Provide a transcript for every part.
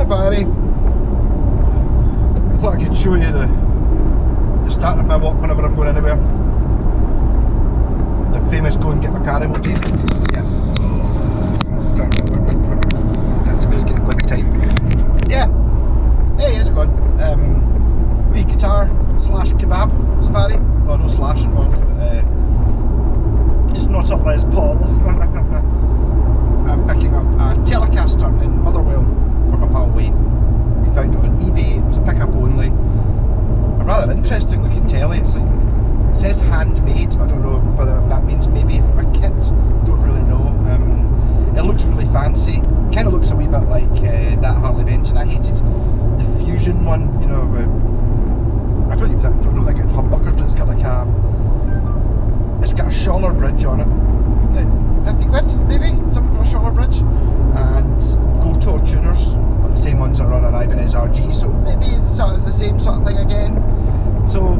Safari. I thought I could show you the start of my walk whenever I'm going anywhere. The famous go and get my car emoji. Yeah. That's just getting quite tight. Yeah. Hey, how's it going? Wee guitar slash kebab safari. Well, no slash involved, but it's not up Les Paul. I'm picking up a Telecaster in Motherwell for my pal Wayne. We found it on eBay. It was pick up only. A rather interesting looking telly. It's like, it says handmade. I don't know whether that means maybe from a kit. Don't really know. It looks really fancy. Kind of looks a wee bit like that Harley Benton. I hated the Fusion one. You know, I don't know if I get humbuckers, but it's got like it's got a Scholler bridge on it. 50 quid maybe, something for a Scholler bridge, and Goto tuners, like the same ones that run an Ibanez RG, so maybe it's the same sort of thing again. So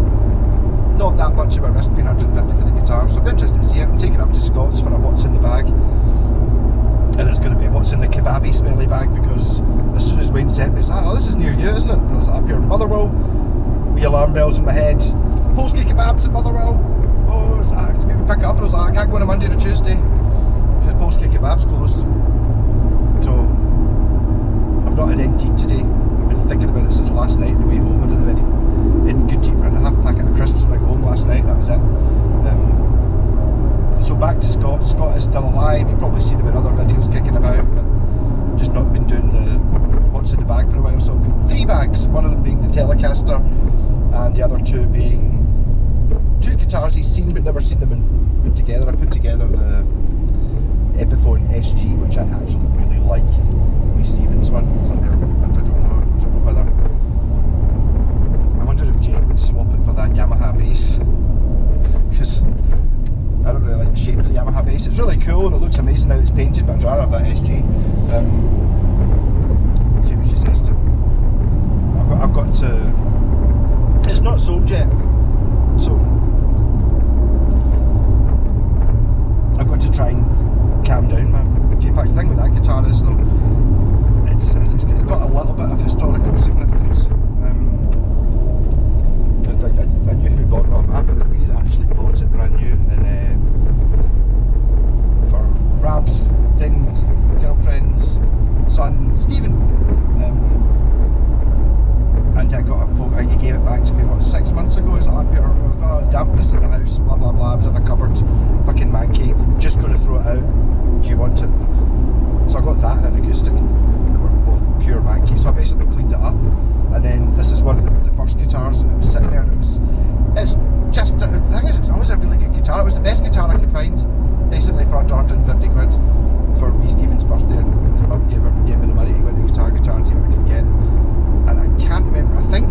not that much of a risk being 150 for the guitar, so I'll be interested to see it. I'm taking it up to Scott's for a what's in the bag, and it's going to be what's in the kebabby smelly bag, because as soon as Wayne sent me, it's like, oh, this is near you, isn't it? And I was like, up here in Motherwell, wee alarm bells in my head, polski kebabs in Motherwell. Oh, I was like, maybe pick it up. I was like, I can't go on a Monday or Tuesday because polski kebabs closed. So I've not had any tea today. I've been thinking about it since last night on the way home. I didn't have any good tea. I had half a packet of crisps when I got home last night. That was it. So back to Scott. Scott is still alive. You've probably seen him in other videos kicking about, but just not been doing the what's in the bag for a while. So I've got 3 bags. One of them being the Telecaster, and the other 2 being 2 guitars he's seen but never seen them put together. I put together the Epiphone SG, which I actually really like. Wee Stevens one. So I don't know whether. I wonder if Jen would swap it for that Yamaha bass, because I don't really like the shape of the Yamaha bass. It's really cool and it looks amazing how it's painted, but I'd rather have that SG. Let's see what she says to. I've got to. It's not sold yet, so I've got to try and calm down my J-Packs. The thing with that guitar is though, it's got a little bit of historical significance. I knew who bought it. Well, I actually bought it brand new, and for Rab's then girlfriend's son Stephen, and I got a quote. He gave it back to me 6 months ago. It's like, dampness in the house, blah blah blah. It was in a cupboard, fucking manky. Just going to throw it out. Do you want it? So I got that and an acoustic. They were both pure manky. So I basically cleaned it up, and then this is one of the first guitars, and it was sitting there. And it's just the thing is, it's always a really good guitar. It was the best guitar I could find, basically for under 150 quid for wee Stephen's birthday. His mum gave me the money to go into guitar and see what I could get. And I can't remember. I think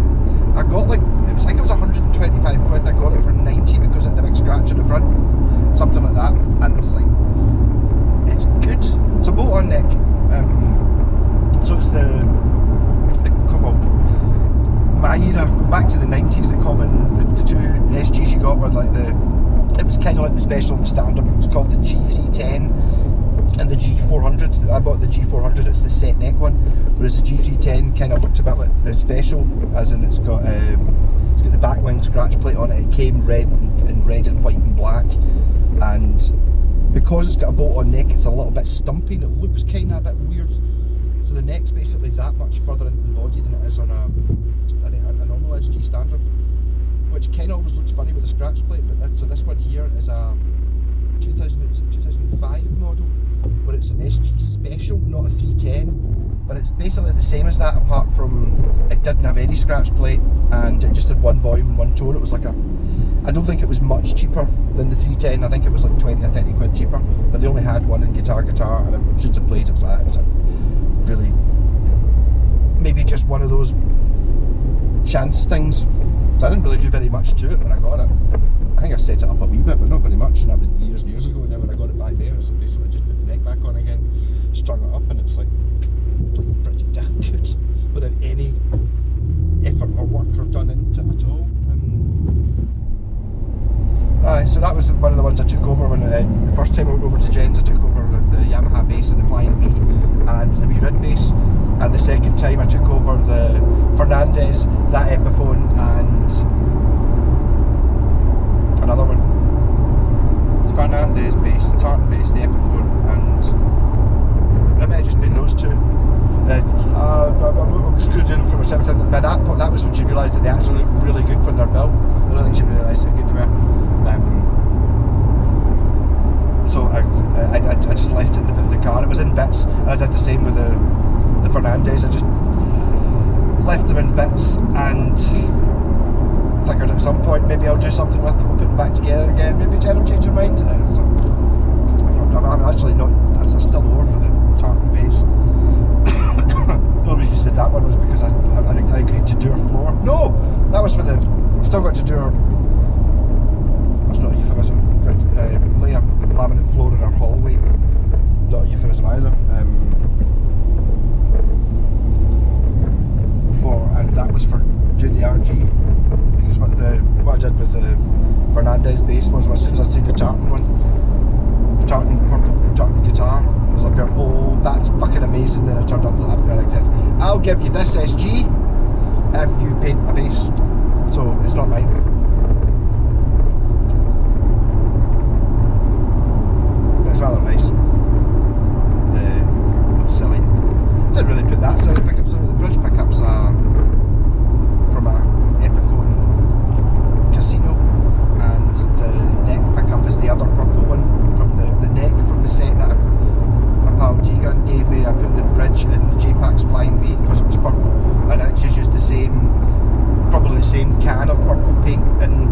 I got like it was 125 quid, and I got it for 90 because it had a big scratch in the front, something like that. And it's like, it's good. It's a bolt-on neck. So it's the my era, going back to the 90s, the 2 SGs you got were like it was kind of like the special and the standard. It was called the G310 and the G400. I bought the G400, it's the set neck one, whereas the G310 kind of looked a bit like the special, as in it's got the back wing scratch plate on it. It came red and white and black, and because it's got a bolt-on neck, it's a little bit stumpy and it looks kind of a bit weird. So the neck's basically that much further into the body than it is on a normal SG standard, which kind of always looks funny with a scratch plate. But so this one here is a 2005 model, but it's an SG special, not a 310. But it's basically the same as that, apart from it didn't have any scratch plate and it just had one volume and one tone. It was like I don't think it was much cheaper than the 310. I think it was like 20 or 30 quid cheaper, but they only had one in guitar, and it since I played, it was a really, maybe just one of those chance things. So I didn't really do very much to it when I got it. I think I set it up a wee bit, but not very much, and that was years and years ago. And then when I got it back there, it's basically just put the neck back on again, strung it up, and it's like pretty damn good without any effort or work or done into it at all. So that was one of the ones I took over when the first time I went over to Jen's. I took over the Yamaha bass and the Flying V and the wee red bass, and the second time time I took over the Fernandez, that Epiphone, and another one. The Fernandez base, the tartan base, the Epiphone, and it might have just been those two. I screwed in for myself, but that was when she realised that they actually look really good when they're built. I don't think she realised how good they were. So I just left it in the boot of the car. It was in bits, and I did the same with the Fernandez. I just left them in bits and figured at some point maybe I'll do something with them and put them back together again. Maybe Jen will change her mind. So I'm actually not. That's still over for the tartan base. The only reason she did that one was because I agreed to do her floor. No, that was for the. I've still got to do her. That's not a euphemism. Lay a laminate floor in our hallway. Not a euphemism either. And that was for doing the RG, because what I did with the Fernandez bass was, as soon as I'd seen the tartan one, the purple tartan guitar, I was like, oh, that's fucking amazing. Then I turned up to that and I said, I'll give you this SG if you paint my bass. So it's not mine. But it's rather nice. Silly. Didn't really put that silly pickups on it. The bridge pickups are from a Epiphone Casino, and the neck pickup is the other purple one from the neck from the set that my pal T-Gun gave me. I put the bridge in the J-Packs Flying Meat because it was purple, and I just used probably the same can of purple paint in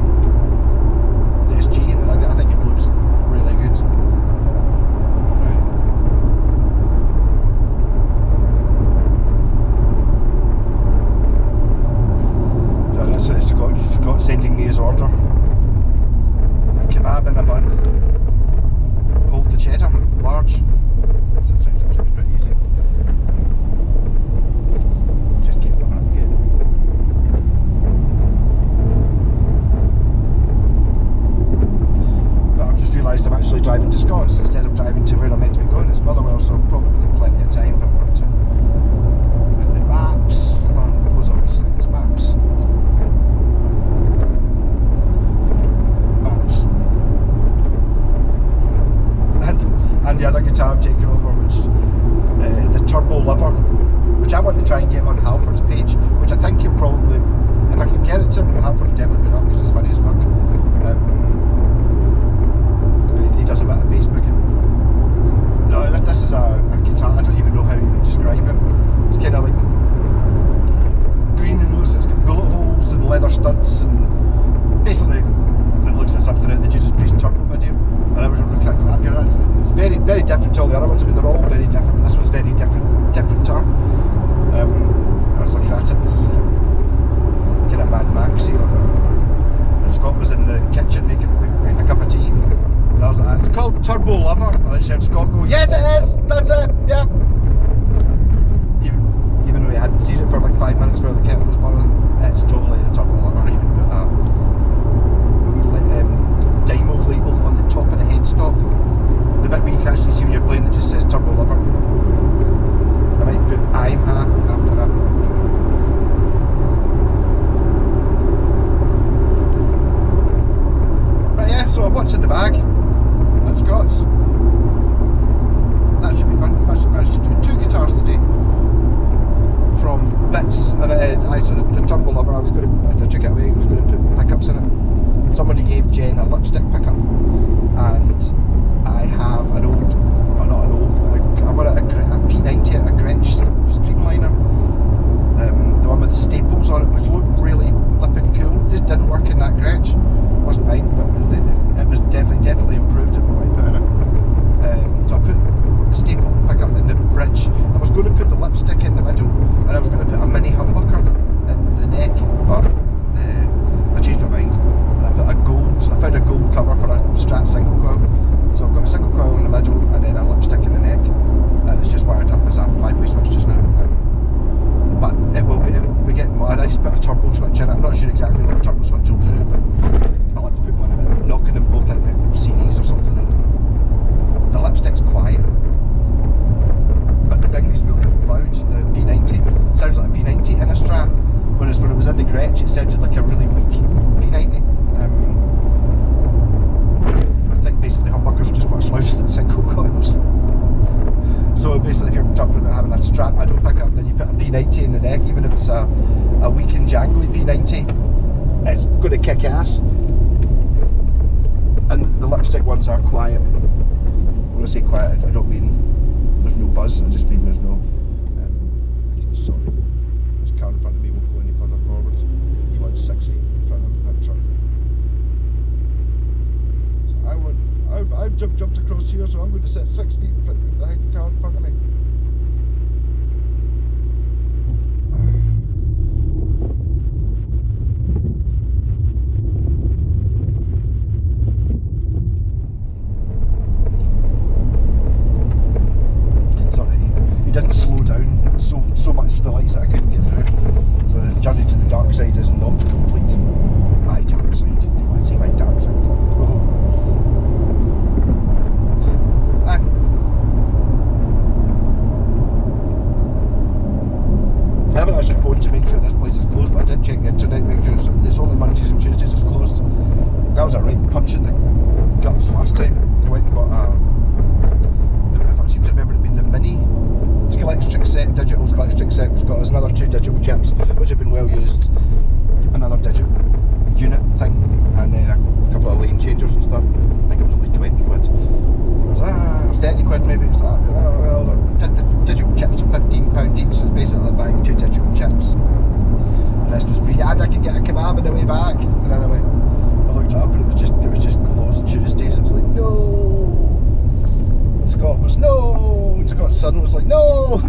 the SG, and I think it looks really good. Scott sending me his order. Kebab in a bun. Hold the cheddar, large. Sounds pretty easy. Just keep looking up and getting. But I've just realised I'm actually driving to Scott's instead of driving to where I'm meant to be going. It's Motherwell, so I've probably got plenty of time. But the maps. Come on, close all these things. Maps. And the other guitar I'm taking over was the Turbo Lover, which I want to try and get on Halford's page, which I think he'll probably, if I can get it to him, Halford will definitely put it up because it's funny as fuck. He does a bit of Facebooking. No, this is a guitar, I don't even know how you would describe it. It's kind of like green and loose, it's got bullet holes and leather studs, and basically it looks like something out the Judas Priest Turbo video. And I was looking at that, it's very, very different to all the other ones. I mean, they're all very different. This one's very different turn. I was looking at it, this is kind of Mad Maxy. And Scott was in the kitchen making a cup of tea. And I was like, it's called Turbo Lover. And I just heard Scott go, yes it is, that's it, yeah. Even though he hadn't seen it for like 5 minutes while the kettle was boiling, it's totally the Turbo Lover. I even put a Dymo label on the top of the headstock, the bit where you can actually see when you're playing that just says Turbo Lover. I might put I'm a after that. Right, yeah, so what's in the bag? That's Scott's. That should be fun. was in the Gretsch, it sounded like a really weak P90. I think basically humbuckers are just much louder than single coils. So basically if you're talking about having a strap middle pickup, then you put a P90 in the neck, even if it's a weak and jangly P90, it's going to kick ass. And the lipstick ones are quiet. When I say quiet, I don't mean there's no buzz, I just mean there's no... sorry, this car in front of me won't go any further forward. He wants 6 feet in front of him, that truck. So I've jumped across here, so I'm going to sit 6 feet behind the car in front of me. Didn't slow down so much to the lights that I couldn't get through. So the journey to the dark side is not complete. My dark side. You want to say my dark side? Oh. I haven't actually phoned to make sure this place is closed, but I did check the internet, make sure it's only Mondays and Tuesdays it's closed. That was a right punch in the guts last time. I went and bought I seem to remember it being the Mini Scalextric set, digital Scalextric set, which got us another 2 digital chips, which have been well used, another digital unit thing, and then a couple of lane changers and stuff. I think it was only 20 quid. It was 30 quid maybe. It was the digital chips are £15 each, so it's basically buying 2 digital chips. The rest was free, and I could get a kebab on the way back. And then I looked it up and it was just closed Tuesdays. I was like, no. Scott was no, and Scott's son was like no.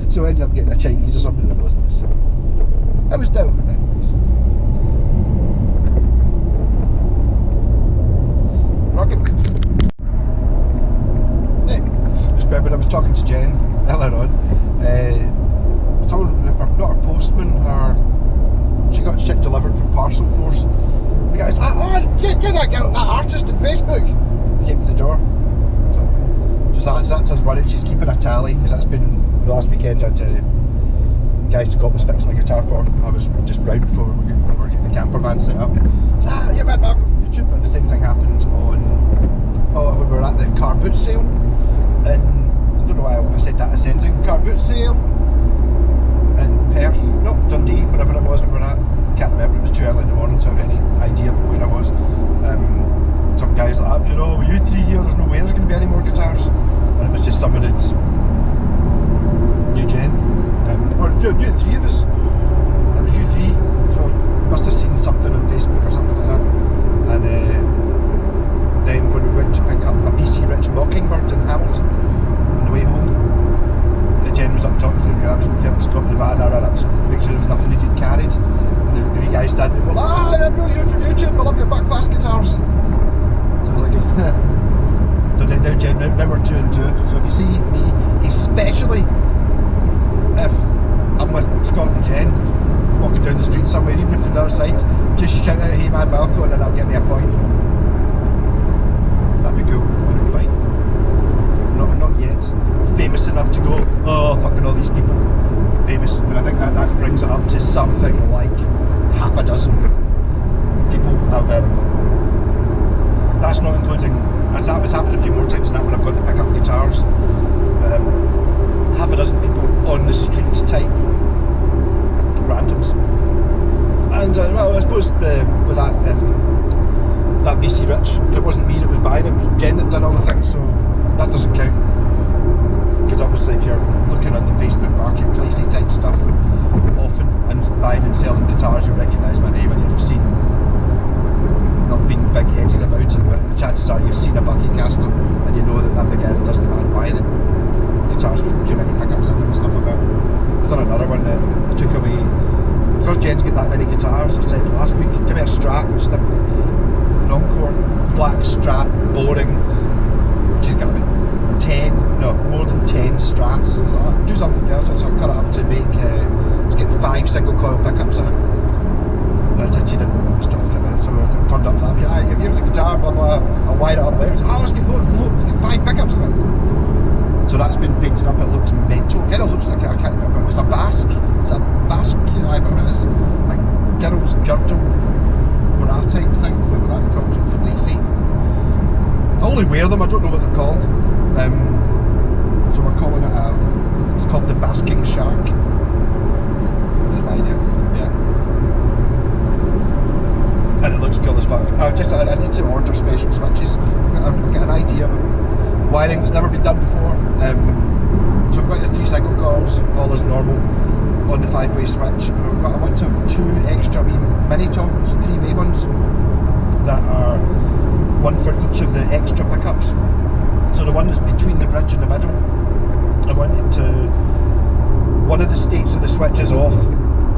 So I ended up getting a Chinese or something that wasn't. So I was down with it anyways. Rocking. Yeah. Just remember I was talking to Jen earlier on. Someone, not a postman, she got shit delivered from Parcel Force. The guy's like, oh, you're that girl, that artist on Facebook. He came to the door. That's us running. She's keeping a tally because that's been the last weekend. The guy Scott was fixing a guitar for. I was just round before we were getting the camper van set up. You're mad Marco from YouTube. And the same thing happened when we were at the car boot sale. And I don't know why I said that ascending car boot sale in Perth, no, Dundee, wherever it was we were at. Can't remember. It was too early in the morning to have any idea of where I was. Some guys like, were you 3 here? There's no way there's going to be any more guitars. And it was just someone who'd knew Jen, or knew 3 of us. It was you 3, so must have seen something on Facebook or something like that. And then when we went to pick up a BC Rich Mockingbird in Hamilton on the way home, Jen was up talking to the guy, I was with him, Scott in the van, I ran up to make sure there was nothing needed carried. And the wee guy standing there going, I know you from YouTube, I love your Buckfast guitars. So I was like, so now Jen, now we're 2 and 2. So if you see me, especially if I'm with Scott and Jen walking down the street somewhere, even if they're on the other side, just shout out, hey man, Malco, and then that'll get me a point. That'd be cool. I don't mind. Not yet famous enough to go, oh, fucking all these people. Famous. And I think that brings it up to something like half a dozen people have. That's not including. It's happened a few more times than that when I've gone to pick up guitars. Half a dozen people on the street type randoms. And well, I suppose with that BC Rich, it wasn't me that was buying it, it was Jen that did all the things, so that doesn't count. Because obviously if you're looking on the Facebook marketplacey type stuff often and buying and selling guitars, you recognise my name and you'll have seen, not being big-headed about it, but the chances are you've seen a Buckycaster and you know that that's the guy that does the man buying it. Guitars with too many pickups in them and stuff like that. I've done another one that I took away, because Jen's got that many guitars, I said last week, give me a Strat, just an Encore black Strat, boring. She's got about 10, no, more than 10 Strats. I was like, do something else, so I cut it up to make, I was getting 5 single coil pickups in it. But she didn't know what I was talking about, so I turned up to that, here's a guitar, blah blah, I'll wire it up later. So, let's get 5 pickups in it. So that's been painted up, it looks mental. Again, it looks like, I can't remember, it's a basque. It's a basque, I don't know what it is. Like girl's girdle bra type thing, whatever that's called. Lacy. I only wear them, I don't know what they're called. So we're calling it it's called the Basking Shark. That's my idea, yeah. And it looks cool as fuck. I need to order special switches. I've got an idea of wiring that's never been done before. So I've got the 3 single coils, all as normal, on the 5-way switch. And I want to have 2 extra mini toggles, 3-way ones, that are one for each of the extra pickups. So the one that's between the bridge and the middle, I want it to, one of the states of the switch is off,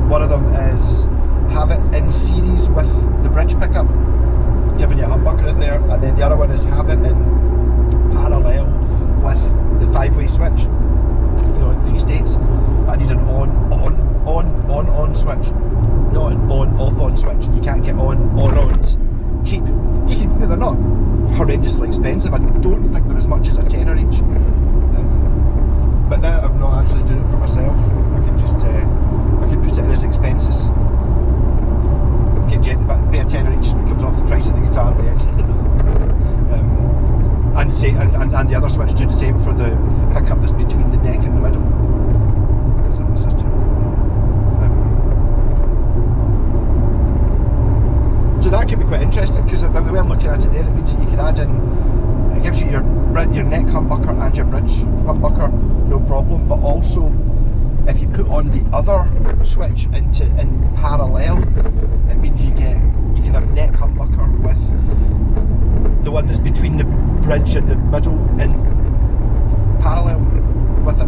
one of them is have it in series with the bridge pickup, giving you a humbucker in there, and then the other one is have it in parallel with the 5-way switch, you know, in 3 states. I need an on switch, not an on switch. You can't get on-ons cheap. You can, they're not horrendously expensive. I don't think they're as much as a tenner each. But now I'm not actually doing it for myself. I can just I can put it in as expenses. Get Jen pay a tenner each, and it comes off the price of the guitar at the end. And the other switch do the same for the pickup that's between the neck and the middle. So that could be quite interesting, because when I'm looking at it there, it means that you can add in, it gives you your neck humbucker and your bridge humbucker, no problem, but also if you put on the other switch in parallel, it means you can have neck humbucker with the one that's between the bridge and the middle in parallel with it.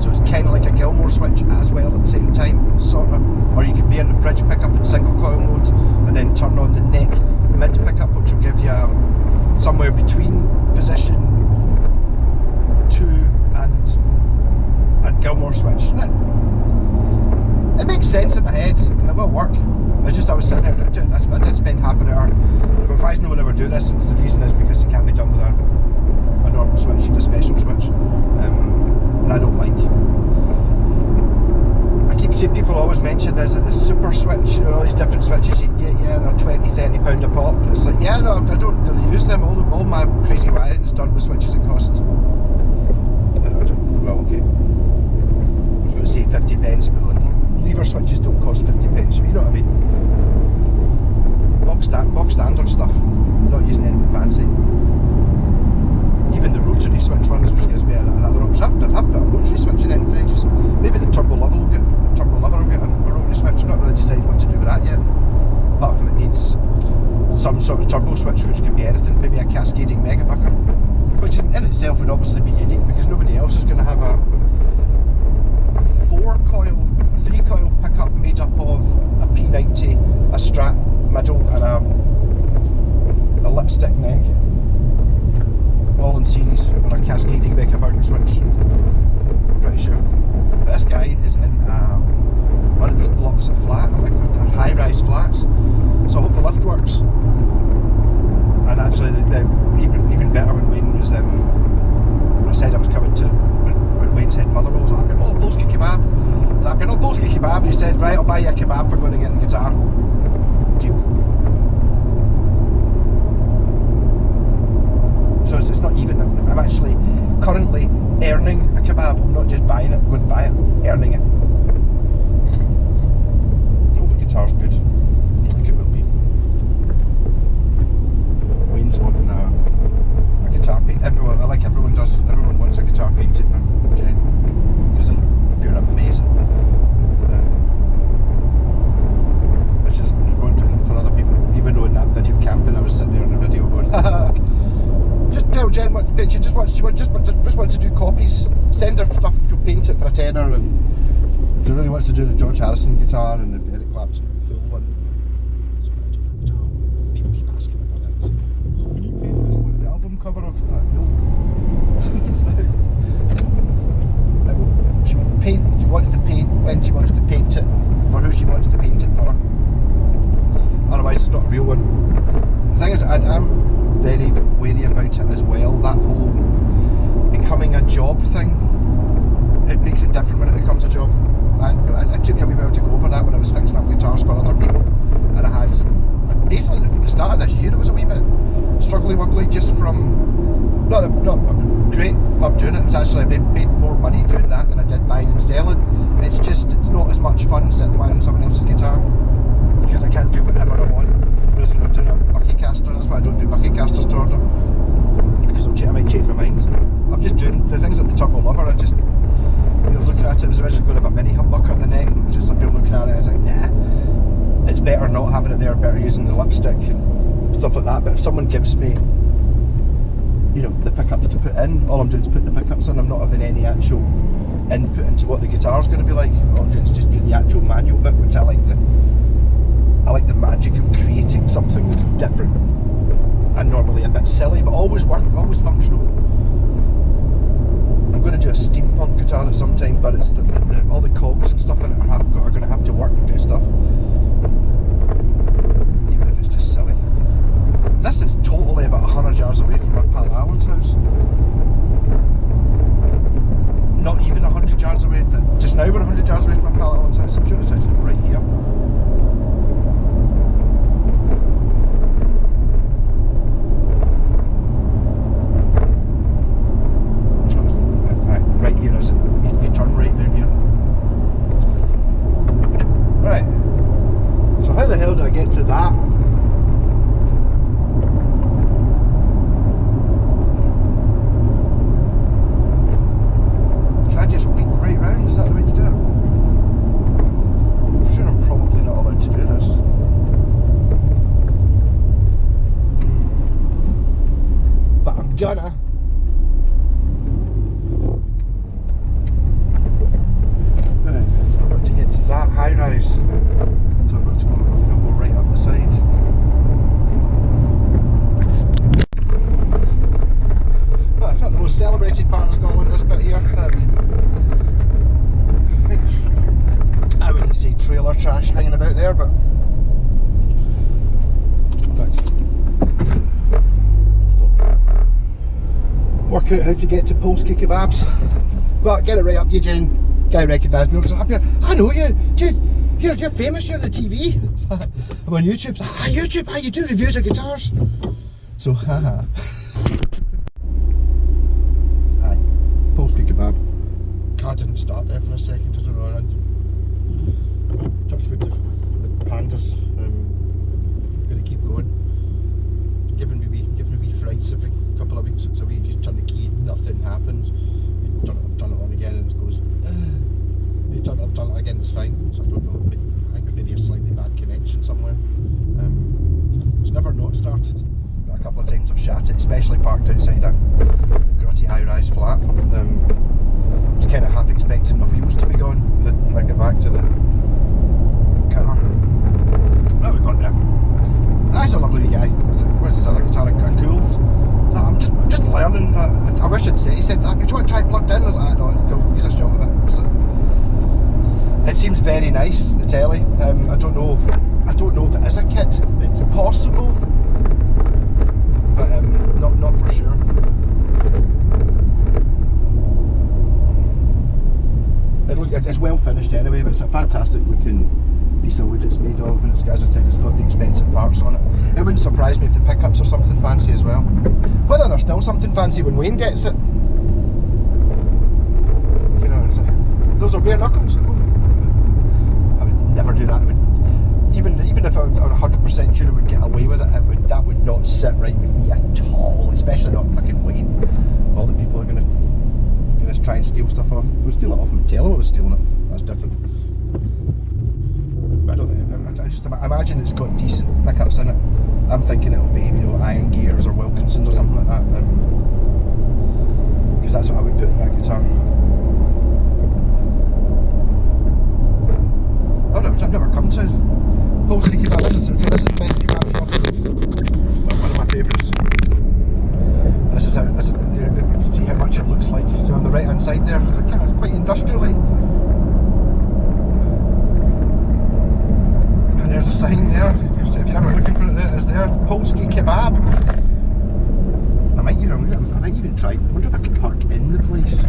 So it's kind of like a Gilmore switch as well at the same time, sort of. Or you could be in the bridge pickup in single coil mode and then turn on the neck mid pickup, which will give you somewhere between position 2 and Gilmore switch. It makes sense in my head and it will work. It's just I was sitting there, I did spend half an hour. But why is no one ever do this? And the reason is because it can't be done with a normal switch, you need a special switch. And I don't like. I keep seeing people always mention there's the super switch, you know, all these different switches you can get, yeah, they're £20-30 a pop. And it's like, yeah, no, I don't really use them. All my crazy wiring is done with switches that cost, well, okay, I was going to say 50 pence, but like, lever switches don't cost 50 pence, but you know what I mean. Box standard stuff, not using anything fancy. Even the rotary switch ones, which gives me another option. I haven't put a rotary switch in any for ages. Maybe the turbo lever will get a rotary switch. I'm not really decided what to do with that yet. Apart from it needs some sort of turbo switch, which could be anything. Maybe a cascading mega bucker, which in itself would obviously be unique because nobody else is going to have a 3-coil pickup made up of a P90, a Strat middle, and a lipstick neck, all in series on a cascading mega bucker switch. I'm pretty sure. This guy is in one of these blocks of flat, like high-rise flats. So I hope the lift works. And actually, even better when Wayne was, I said I was coming to, when Wayne said Motherwell, I was like, oh, polski kebab. I've been on polski kebab. He said, right, I'll buy you a kebab for going to get the guitar. Deal. So it's not even, I'm actually currently earning a kebab. I'm not just buying it, I'm going to buy it, earning it. Hope the guitar's good. I think it will be. Wayne's wanting a guitar paint. Everyone does. Everyone wants a guitar painted for Jen because they're pure amazing. It's just going to them for other people. Even though in that video camping, I was sitting there in the video going, just tell Jen what to paint. She just wants to do copies. Send her stuff. She'll paint it for a tenner. And if she really wants to do the George Harrison guitar and the Eric Clapton full one, that's what I do at the top. People keep asking me for things. Can you paint this like the album cover of? No. She will paint. She wants to paint when she wants to paint it, for who she wants to paint it for. Otherwise, it's not a real one. The thing is, I'm very wary about it as well. That whole becoming a job thing. It makes it different when it becomes a job. It took me a wee while to go over that when I was fixing up guitars for other people, and I had basically from the start of this year it was a wee bit struggly-wuggly just from not great, love doing it. It was actually made more money doing that than I did buying and selling. It's not as much fun sitting wearing someone else's guitar because I can't do whatever I want. Whereas when I'm doing a bucky caster, that's why I don't do bucky casters to order, because I might change my mind. I'm just doing the things like the Turbo Lover. I just, looking at it, was originally going to have a mini humbucker at the neck, and it was just like, you're looking at it, I was like, nah, it's better not having it there, better using the lipstick and stuff like that. But if someone gives me, the pickups to put in, all I'm doing is putting the pickups in. I'm not having any actual input into what the guitar's going to be like. All I'm doing is just doing the actual manual bit, which I like the magic of creating something different and normally a bit silly, but always always functional. I'm going to do a steampunk guitar at some time, but it's all the cogs and stuff in it are going to have to work and do stuff, even if it's just silly. This is totally about 100 yards away from my pal Alan's house. Not even 100 yards away. Just now we're 100 yards away from my pal Alan's house. I'm sure his house is right here. Right here is you turn right down here. Right. So how the hell do I get to that? Can I just wing right round? Is that the way to do it? I'm sure I'm probably not allowed to do this. But I'm gonna. That high rise, so I'm going to go right up the side. Well, it's not the most celebrated part of Scotland, this bit here. I wouldn't say trailer trash hanging about there, but fixed. Work out how to get to Polski kebabs. But get it right up, Eugene. Guy recognised me. I was like, I know you. Dude, you're famous. You're on the TV. I'm on YouTube. YouTube. You do reviews of guitars. So, haha. Aye, Polski kebab. Car didn't start there for a second. I don't know. Touch with the pandas. Gonna keep going. Giving me wee frights every couple of weeks. It's a wee. Just turn the key. Nothing happens. Turn it on again and it goes. You turn it again, it's fine. So I don't know. I think maybe a slightly bad connection somewhere. It's never not started. But a couple of times I've shat it, especially parked outside a grotty high-rise flat. I was kind of half expecting my wheels to be gone when I get back to the car. Well, we got there. That's a lovely guy. What's the other guitar I cooled? I'm just learning. I wish I'd say. He said, "Do you want to try plugged in?" I was like, "No, go use a shot of it." So, it seems very nice, the tele. I don't know if it is a kit. It's possible, but not for sure. It's well finished anyway, but it's a fantastic looking piece of wood it's made of, and it's, as I said, it's got the expensive parts on it. It wouldn't surprise me if the pickups are something fancy as well. Whether they're still something fancy when Wayne gets it. Those are bare knuckles. I would never do that. Even if I was 100% sure I would get away with it, that would not sit right with me at all. Especially not fucking Wayne. All the people are gonna try and steal stuff off. We'll steal it off from Tele. Was stealing it. That's different. But I just imagine it's got decent pickups in it. I'm thinking it'll be, Iron Gears or Wilkinsons or something like that. Because that's what I would put in that guitar. I've never come to Polski kebab. So this is the best kebab shop. One of my favourites. This is see how much it looks like. So on the right hand side there, it's quite industrially. And there's a sign there. If you're ever looking for it, it's there. Polski kebab. I might even try. I wonder if I could park in the place.